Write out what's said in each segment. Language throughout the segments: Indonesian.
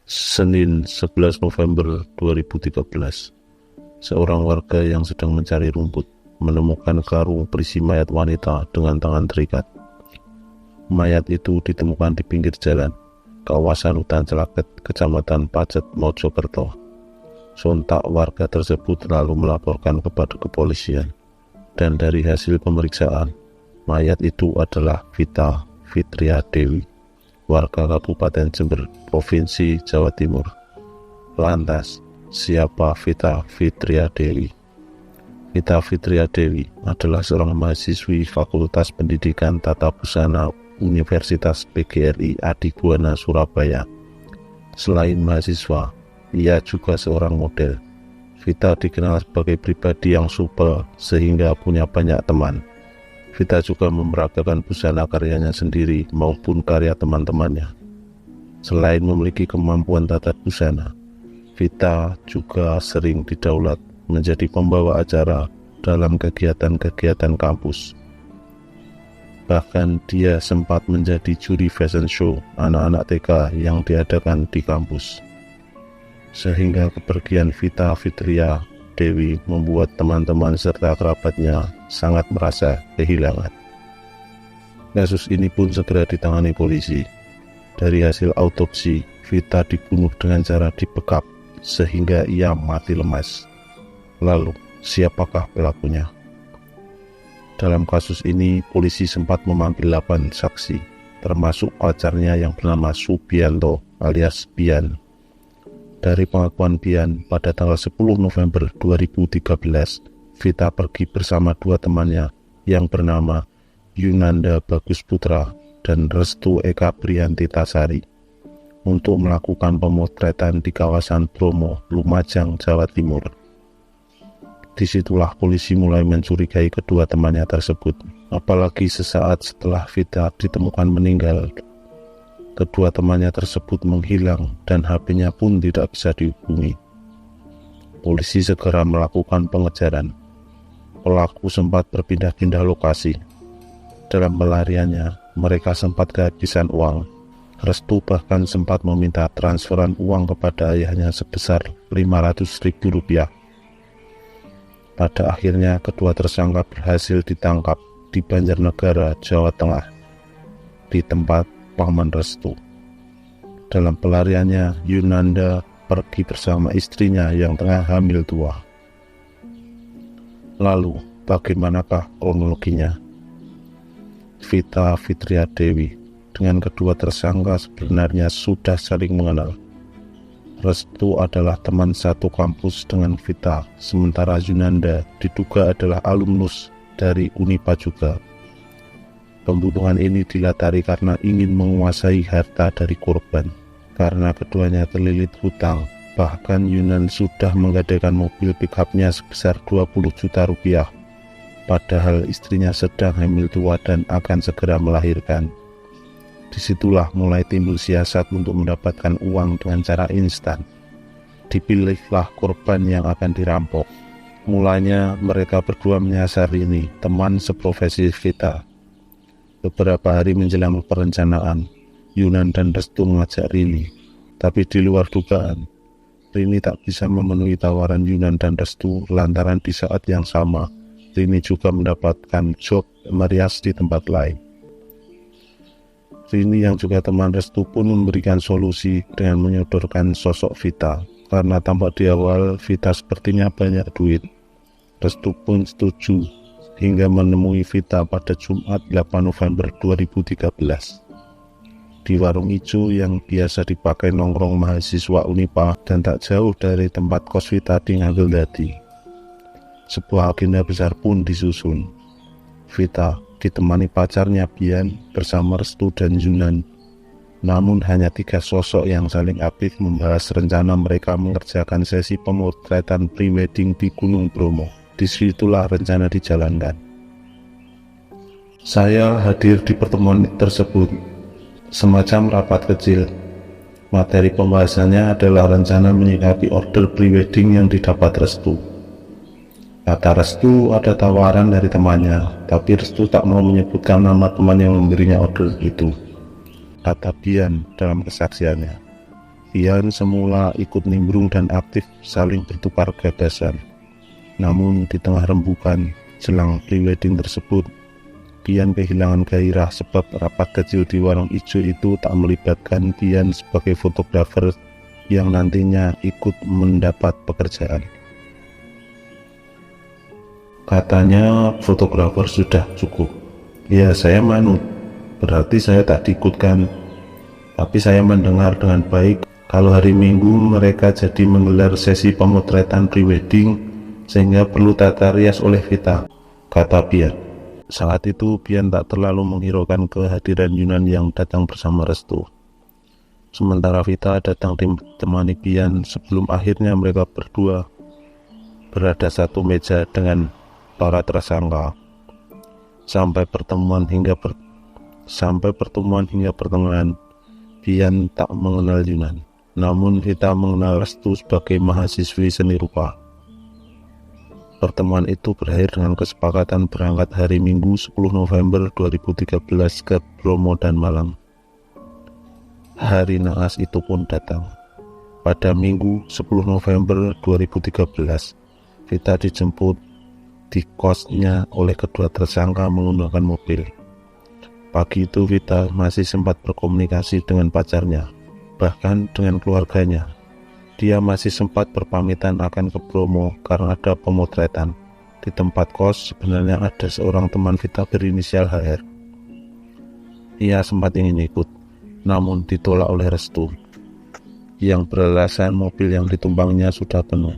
Senin 11 November 2013, seorang warga yang sedang mencari rumput menemukan karung berisi mayat wanita dengan tangan terikat. Mayat itu ditemukan di pinggir jalan, kawasan hutan Celaket, Kecamatan Pacet, Mojokerto. Sontak warga tersebut lalu melaporkan kepada kepolisian, dan dari hasil pemeriksaan, mayat itu adalah Vita Fitria Dewi, warga Kabupaten Jember, Provinsi Jawa Timur. Lantas, siapa Vita Fitria Dewi? Vita Fitria Dewi adalah seorang mahasiswi Fakultas Pendidikan Tata Busana Universitas PGRI Adibuana Surabaya. Selain mahasiswa, ia juga seorang model. Vita dikenal sebagai pribadi yang supel sehingga punya banyak teman. Vita juga memeragakan busana karyanya sendiri maupun karya teman-temannya. Selain memiliki kemampuan tata busana, Vita juga sering didaulat menjadi pembawa acara dalam kegiatan-kegiatan kampus. Bahkan dia sempat menjadi juri fashion show anak-anak TK yang diadakan di kampus. Sehingga kepergian Vita Fitria Dewi membuat teman-teman serta kerabatnya sangat merasa kehilangan. Kasus ini pun segera ditangani polisi. Dari hasil autopsi, Vita dibunuh dengan cara dibekap sehingga ia mati lemas. Lalu, siapakah pelakunya? Dalam kasus ini, polisi sempat memanggil 8 saksi, termasuk pacarnya yang bernama Subianto alias Bian. Dari pengakuan Bian, pada tanggal 10 November 2013, Vita pergi bersama 2 temannya yang bernama Yunanda Bagus Putra dan Restu Eka Priyanti Tasari untuk melakukan pemotretan di kawasan Bromo, Lumajang, Jawa Timur. Disitulah polisi mulai mencurigai kedua temannya tersebut, apalagi sesaat setelah Vita ditemukan meninggal. Kedua temannya tersebut menghilang dan HP-nya pun tidak bisa dihubungi. Polisi segera melakukan pengejaran. Pelaku sempat berpindah-pindah lokasi. Dalam pelariannya, mereka sempat kehabisan uang. Restu bahkan sempat meminta transferan uang kepada ayahnya sebesar Rp500.000. Pada akhirnya, kedua tersangka berhasil ditangkap di Banjarnegara, Jawa Tengah, di tempat paman Restu. Dalam pelariannya, Yunanda pergi bersama istrinya yang tengah hamil 2. Lalu, bagaimanakah kronologinya? Vita Fitria Dewi dengan kedua tersangka sebenarnya sudah saling mengenal. Restu adalah teman satu kampus dengan Vita, sementara Yunanda diduga adalah alumnus dari Unipa juga. Pembunuhan ini dilatari karena ingin menguasai harta dari korban. Karena keduanya terlilit hutang, bahkan Yunan sudah menggadaikan mobil pick-up-nya sebesar Rp20 juta. Padahal istrinya sedang hamil 2 dan akan segera melahirkan. Disitulah mulai timbul siasat untuk mendapatkan uang dengan cara instan. Dipilihlah korban yang akan dirampok. Mulanya mereka berdua menyasar Rini, teman seprofesi Vita. Beberapa hari menjelang perencanaan, Yunan dan Restu mengajak Rini, tapi di luar dugaan, Rini tak bisa memenuhi tawaran Yunan dan Restu lantaran di saat yang sama, Rini juga mendapatkan job merias di tempat lain. Rini yang juga teman Restu pun memberikan solusi dengan menyodorkan sosok Vita, karena tampak di awal Vita sepertinya banyak duit. Restu pun setuju, hingga menemui Vita pada Jumat 8 November 2013 di warung ijo yang biasa dipakai nongkrong mahasiswa Unipa dan tak jauh dari tempat kos Vita di Ngagel-Dadi. Sebuah agenda besar pun disusun. Vita ditemani pacarnya Bian bersama Restu dan Yunan. Namun hanya 3 sosok yang saling aktif membahas rencana mereka mengerjakan sesi pemotretan prewedding di Gunung Bromo. Disitulah rencana dijalankan. Saya hadir di pertemuan tersebut, semacam rapat kecil. Materi pembahasannya adalah rencana menyikapi order prewedding yang didapat Restu. Kata Restu ada tawaran dari temannya, tapi Restu tak mau menyebutkan nama teman yang memberinya order itu. Kata Bian dalam kesaksiannya. Pian semula ikut nimbrung dan aktif saling bertukar gagasan. Namun di tengah rembukan jelang prewedding tersebut, Pian kehilangan gairah sebab rapat kecil di warung ijo itu tak melibatkan Pian sebagai fotografer yang nantinya ikut mendapat pekerjaan. Katanya fotografer sudah cukup. Ya, saya manut, berarti saya tak diikutkan. Tapi saya mendengar dengan baik kalau hari Minggu mereka jadi menggelar sesi pemotretan prewedding sehingga perlu tata rias oleh Vita, kata Pian. Saat itu Pian tak terlalu menghiraukan kehadiran Yunan yang datang bersama Restu. Sementara Vita datang ditemani Pian sebelum akhirnya mereka berdua berada satu meja dengan para tersangka. Sampai pertemuan hingga pertengahan, Pian tak mengenal Yunan. Namun Vita mengenal Restu sebagai mahasiswi seni rupa. Pertemuan itu berakhir dengan kesepakatan berangkat hari Minggu 10 November 2013 ke Bromo dan Malang. Hari naas itu pun datang. Pada Minggu 10 November 2013, Vita dijemput di kosnya oleh kedua tersangka menggunakan mobil. Pagi itu Vita masih sempat berkomunikasi dengan pacarnya, bahkan dengan keluarganya. Dia masih sempat berpamitan akan ke Bromo karena ada pemotretan. Di tempat kos sebenarnya ada seorang teman Vita berinisial HR. Ia sempat ingin ikut, namun ditolak oleh Restu, yang beralasan mobil yang ditumpangnya sudah penuh.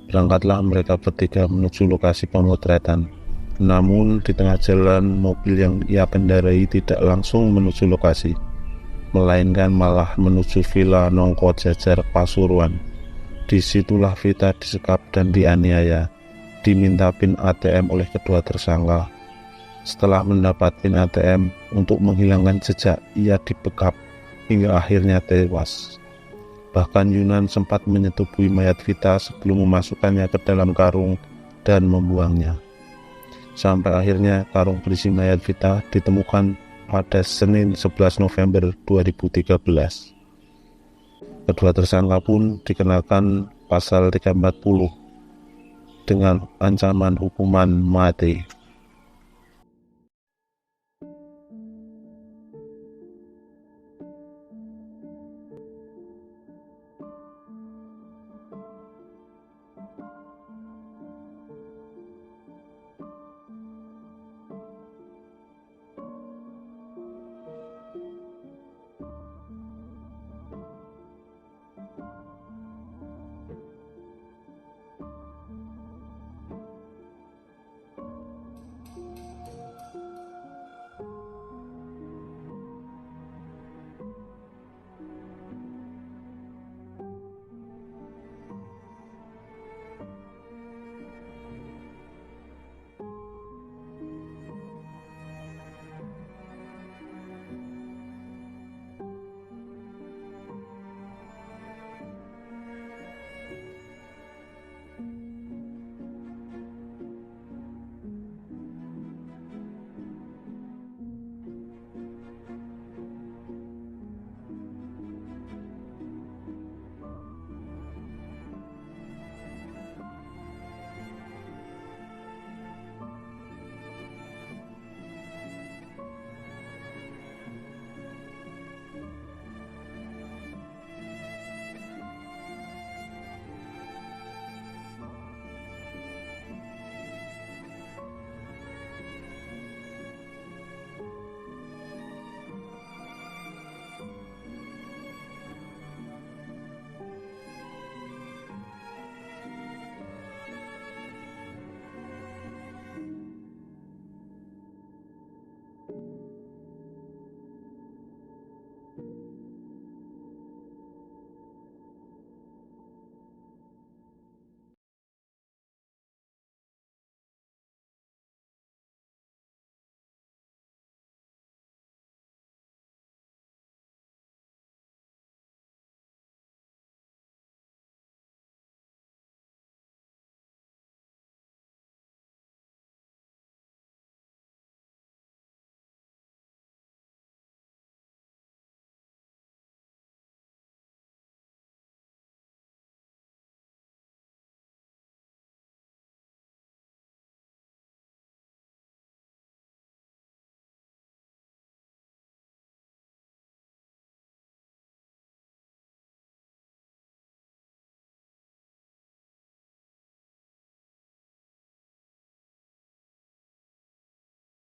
Berangkatlah mereka bertiga menuju lokasi pemotretan. Namun di tengah jalan mobil yang ia kendarai tidak langsung menuju lokasi, melainkan malah menuju Villa Nongko Jajar Pasuruan. Disitulah Vita disekap dan dianiaya, diminta PIN ATM oleh kedua tersangka. Setelah mendapat PIN ATM untuk menghilangkan jejak, ia dibekap hingga akhirnya tewas. Bahkan Yunan sempat menyetubuhi mayat Vita sebelum memasukkannya ke dalam karung dan membuangnya. Sampai akhirnya karung berisi mayat Vita ditemukan pada Senin 11 November 2013. Kedua tersangka pun dikenakan pasal 340 dengan ancaman hukuman mati.